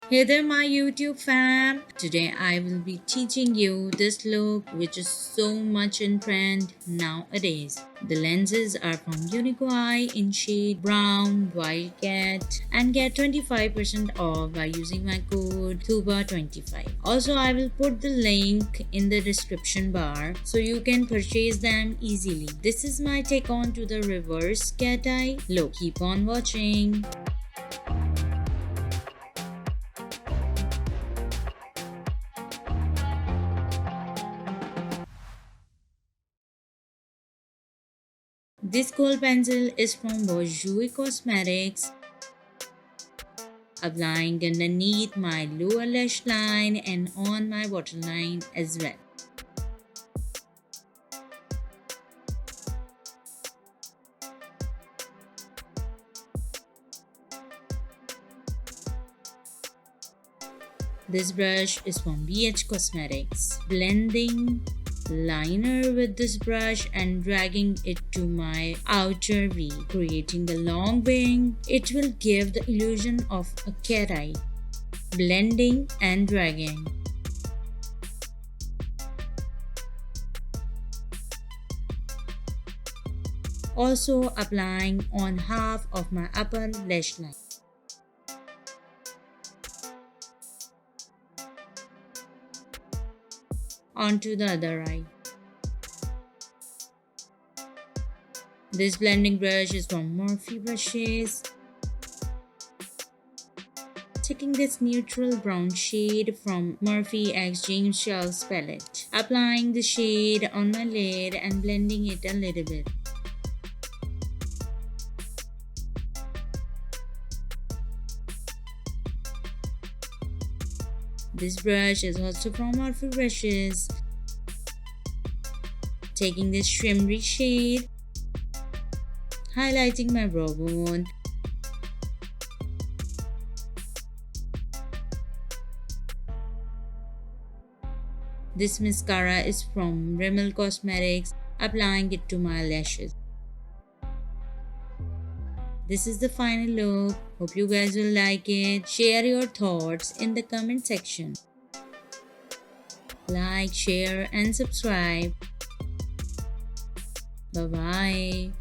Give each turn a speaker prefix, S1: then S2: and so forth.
S1: Hey there my YouTube fam! Today I will be teaching you this look which is so much in trend nowadays. The lenses are from UNICOEYE in shade brown, WILDCAT and get 25% off by using my code Tooba25. Also I will put the link in the description bar so you can purchase them easily. This is my take on to the reverse cat eye look. Keep on watching. This gold pencil is from ZHOOSH Cosmetics. Applying underneath my lower lash line and on my waterline as well. This brush is from BH Cosmetics. Blending liner with this brush and dragging it to my outer V, creating a long wing. It will give the illusion of a cat eye. Blending and dragging. Also applying on half of my upper lash line. Onto the other eye. This blending brush is from Morphe brushes. Taking this neutral brown shade from MORPHEXJAMESCHARLES palette. Applying the shade on my lid and blending it a little bit. This brush is also from Morphe brushes. Taking this shimmery shade, highlighting my brow bone. This mascara is from RIMMEL Cosmetics, applying it to my lashes. This is the final look. Hope you guys will like it. Share your thoughts in the comment section. Like, share and subscribe. Bye bye.